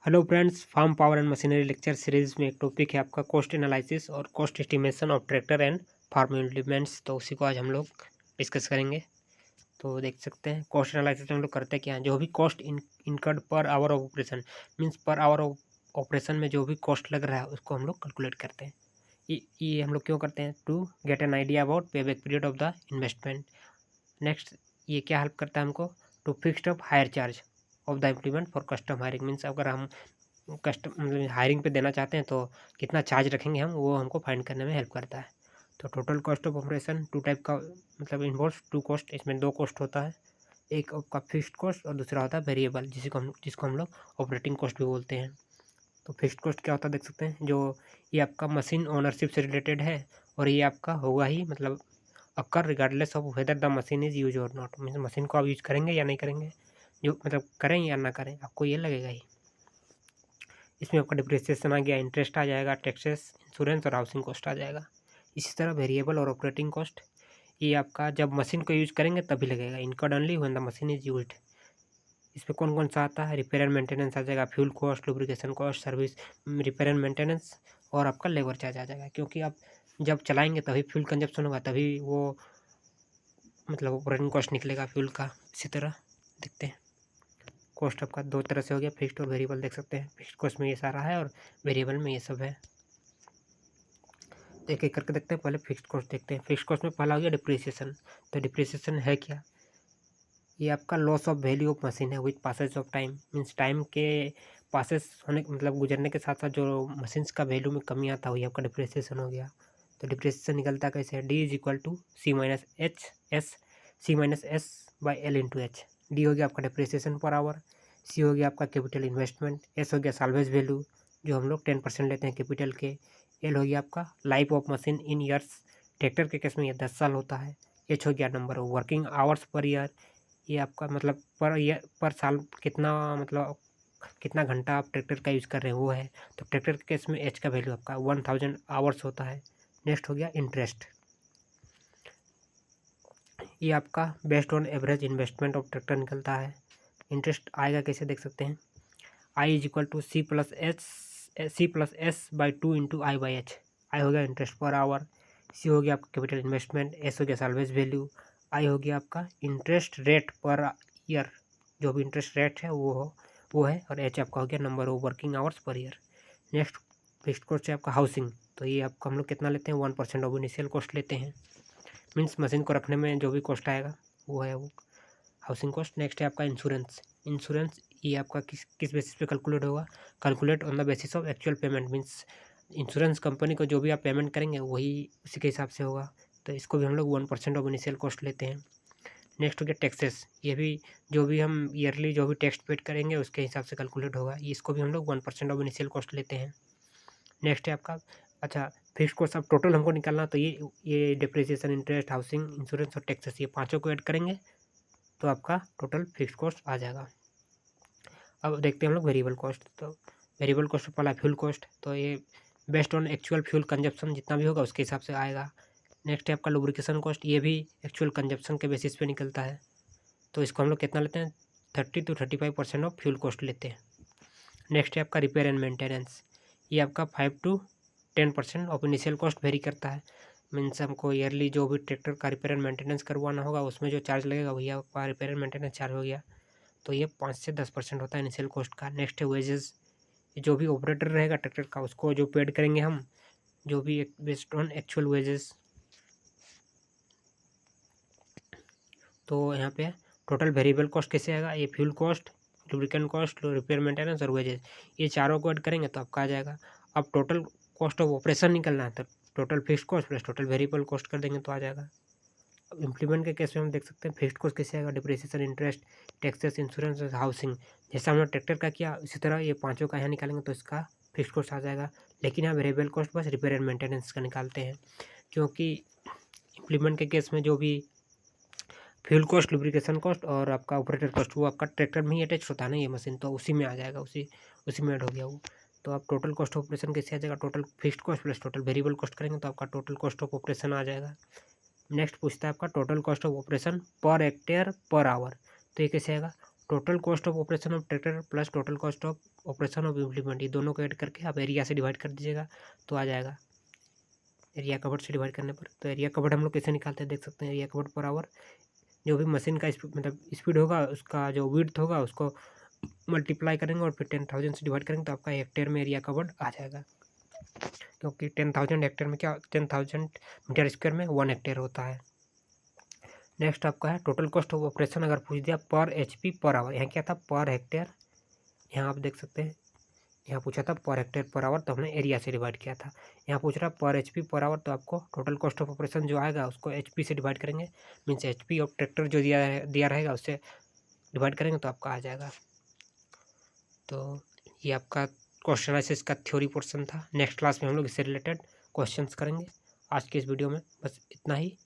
Hello friends, farm power and machinery lecture series में एक topic है आपका कॉस्ट एनालिसिस और cost estimation of tractor and farm implements. तो उसी को आज हम लोग डिस्कस करेंगे। तो देख सकते हैं कॉस्ट एनालिसिस में हम लोग करते क्या हैं। जो भी cost incurred per hour of operation means per hour of operation में जो भी कॉस्ट लग रहा है उसको हम लोग कैलकुलेट करते हैं। ये हम लोग क्यों करते हैं? To get an idea about pay back period of the investment. Next, ये क्या हेल्प करता है हमको? To fixed up hire charge of the implement for custom hiring means अगर हम कस्टम मतलब हायरिंग पे देना चाहते हैं तो कितना चार्ज रखेंगे हम, वो हमको फाइंड करने में हेल्प करता है। तो total cost of operation two type का मतलब इन्वॉल्व्स टू कॉस्ट। इसमें दो कॉस्ट होता है, एक आपका फिक्स्ड कॉस्ट और दूसरा होता है वेरिएबल जिसको हम लोग ऑपरेटिंग कॉस्ट भी बोलते हैं। तो फिक्स्ड कॉस्ट क्या होता है देख सकते हैं, जो ये आपका मशीन ओनरशिप से रिलेटेड है और ये आपका होगा ही मतलब occur regardless of whether the machine is use और नॉट। मीन्स मशीन को आप यूज करेंगे या नहीं करेंगे, जो मतलब करें या ना करें आपको ये लगेगा ही। इसमें आपका डिप्रिसिएशन आ गया, इंटरेस्ट आ जाएगा, टैक्सेस, इंश्योरेंस और हाउसिंग कॉस्ट आ जाएगा। इसी तरह वेरिएबल और ऑपरेटिंग कॉस्ट ये आपका जब मशीन को यूज़ करेंगे तभी लगेगा, incurred only when the machine is used. इसमें कौन कौन सा आता है? रिपेयर एंड मेंटेनेंस आ जाएगा, fuel cost, lubrication cost, service, repair and maintenance और आपका लेबर चार्ज आ जाएगा। क्योंकि आप जब चलाएंगे तभी फ्यूल कंजप्शन होगा, तभी वो मतलब ऑपरेटिंग कॉस्ट निकलेगा फ्यूल का। इसी तरह देखते हैं कॉस्ट आपका दो तरह से हो गया, फिक्स्ड और वेरिएबल। देख सकते हैं फिक्स्ड कॉस्ट में ये सारा है और वेरिएबल में ये सब है। तो एक एक करके देखते हैं। पहले फिक्स्ड कॉस्ट देखते हैं। फिक्स्ड कॉस्ट में पहला हो गया डिप्रिसिएशन। तो डिप्रिसिएशन है क्या? ये आपका loss of value of machine है with passage of time means time के पासेस होने मतलब गुजरने के साथ साथ जो मशीन्स का वैल्यू में कमी आता है वही आपका डिप्रिसिएशन हो गया। तो डिप्रिसिएशन निकलता कैसे है? D is equal to C minus H S C minus S by L into H. D हो गया आपका डिप्रिसिएशन पर आवर, सी हो गया आपका कैपिटल इन्वेस्टमेंट, एस हो गया साल्वेज वैल्यू जो हम लोग 10% लेते हैं कैपिटल के, एल हो गया आपका life of machine in years, tractor के केस में ये 10 साल होता है, एच हो गया number of working hours per year, ये आपका मतलब पर ईयर पर साल कितना मतलब कितना घंटा आप ट्रैक्टर का यूज़ कर रहे हैं वो है। तो ट्रैक्टर के केस में एच का वैल्यू आपका 1000 आवर्स होता है। नेक्स्ट हो गया इंटरेस्ट, ये आपका based on average investment of tractor निकलता है। इंटरेस्ट आएगा कैसे देख सकते हैं, I is equal to C plus S by 2 into I by H. I हो गया इंटरेस्ट पर आवर, सी हो गया आपका कैपिटल इन्वेस्टमेंट, एस हो गया साल्वेज वैल्यू, आई हो गया आपका इंटरेस्ट रेट पर ईयर, जो भी इंटरेस्ट रेट है वो है, और एच आपका हो गया number of working hours per year. Next fixed cost है आपका हाउसिंग। तो ये आपको हम लोग कितना लेते हैं? 1% ऑफ इनिशियल कॉस्ट लेते हैं। मीन्स मशीन को रखने में जो भी कॉस्ट आएगा वो है वो हाउसिंग कॉस्ट। नेक्स्ट है आपका इंश्योरेंस। इंश्योरेंस ये आपका किस बेसिस पे कैलकुलेट होगा? Calculate on the basis of actual payment means insurance company को जो भी आप पेमेंट करेंगे वही उसी के हिसाब से होगा। तो इसको भी हम लोग 1% ऑफ इनिशियल कॉस्ट लेते हैं। नेक्स्ट हो गया टैक्सेस, ये भी जो भी हम ईयरली जो भी टैक्स पेड करेंगे उसके हिसाब से कैलकुलेट होगा, इसको भी हम लोग 1% ऑफ इनिशियल कॉस्ट लेते हैं। नेक्स्ट है आपका अच्छा फिक्स्ड कॉस्ट। अब टोटल हमको निकालना, तो ये डिप्रिसिएशन, इंटरेस्ट, हाउसिंग, इंश्योरेंस और टैक्सेस ये पाँचों को ऐड करेंगे तो आपका टोटल फिक्स्ड कॉस्ट आ जाएगा। अब देखते हैं हम लोग वेरिएबल कॉस्ट। तो वेरिएबल कॉस्ट पहला फ्यूल कॉस्ट, तो ये based on actual fuel consumption जितना भी होगा उसके हिसाब से आएगा। नेक्स्ट है आपका लुब्रिकेशन कॉस्ट, ये भी एक्चुअल कंजप्शन के बेसिस पे निकलता है। तो इसको हम लोग कितना लेते हैं? 30 to 35% ऑफ फ्यूल कॉस्ट लेते हैं। नेक्स्ट है आपका रिपेयर एंड मेंटेनेंस, ये आपका 5 to 10% of initial cost very करता है। मीन्स हमको ईयरली जो भी ट्रैक्टर का रिपेयर एंड मेंटेनेंस करवाना होगा उसमें जो चार्ज लगेगा वही आपका रिपेयर एंड मेंटेनेंस चार्ज हो गया। तो ये 5 से 10% होता है इनिशियल कॉस्ट का। नेक्स्ट है वेजेस, जो भी ऑपरेटर रहेगा ट्रैक्टर का उसको जो पेड करेंगे हम, जो भी बेस्ड ऑन एक्चुअल वेजेस। तो यहाँ पे टोटल वेरिएबल कॉस्ट कैसे आएगा? ये fuel cost, lubricant cost, repair maintenance और वेजेस, ये चारों को ऐड करेंगे तो आपका आ जाएगा। अब टोटल कॉस्ट ऑफ ऑपरेशन निकलना है तो total fixed cost plus total variable cost कर देंगे तो आ जाएगा। अब इम्प्लीमेंट के केस में हम देख सकते हैं फिक्स्ड कॉस्ट कैसे आएगा? डिप्रिसिएशन, इंटरेस्ट, टैक्सेस, इंश्योरेंस और हाउसिंग। जैसा हमने ट्रैक्टर का किया उसी तरह ये पाँचों का यहाँ निकालेंगे तो इसका फिक्स्ड कॉस्ट आ जाएगा। लेकिन यहाँ वेरिएबल कॉस्ट बस रिपेयर एंड मेंटेनेंस का निकालते हैं, क्योंकि इम्प्लीमेंट के केस में जो भी फ्यूल कॉस्ट, लुब्रिकेशन कॉस्ट और आपका ऑपरेटर कॉस्ट वो आपका ट्रैक्टर में ही अटैच होता है ना ये मशीन, तो उसी में आ जाएगा, उसी में ऐड हो गया वो। तो आप टोटल कॉस्ट ऑफ ऑपरेशन कैसे आ जाएगा? Total fixed cost plus total variable cost करेंगे तो आपका टोटल कॉस्ट ऑफ ऑपरेशन आ जाएगा। नेक्स्ट पूछता है आपका total cost of operation per hectare per hour. तो ये कैसे आएगा? Total cost of operation of tractor plus total cost of operation of implement, ये दोनों को ऐड करके आप एरिया से डिवाइड कर दीजिएगा तो आ जाएगा एरिया कवर्ड से डिवाइड करने पर। तो एरिया कवर्ड हम लोग कैसे निकालते हैं देख सकते हैं। एरिया कवर्ड पर आवर, जो भी मशीन का मतलब स्पीड होगा उसका जो विड्थ होगा उसको मल्टीप्लाई करेंगे और फिर 10,000 से डिवाइड करेंगे तो आपका हेक्टेयर में एरिया कवर्ड आ जाएगा। क्योंकि 10,000 हेक्टेयर में क्या 10,000 मीटर स्क्वायर में 1 हेक्टेयर होता है। नेक्स्ट आपका है टोटल कॉस्ट ऑफ ऑपरेशन, अगर पूछ दिया पर HP पर आवर, यहाँ क्या था पर हेक्टेयर, यहाँ आप देख सकते हैं यहाँ पूछा था पर हेक्टेयर पर आवर तो हमने एरिया से डिवाइड किया था। यहाँ पूछ रहा पर HP पर आवर तो आपको टोटल कॉस्ट ऑफ ऑपरेशन जो आएगा उसको HP से डिवाइड करेंगे, मीन्स HP ऑफ ट्रैक्टर जो दिया रहेगा उससे डिवाइड करेंगे तो आपका आ जाएगा। तो ये आपका क्वेश्चन एनालिसिस का थ्योरी पोर्शन था। नेक्स्ट क्लास में हम लोग इससे रिलेटेड क्वेश्चंस करेंगे। आज के इस वीडियो में बस इतना ही।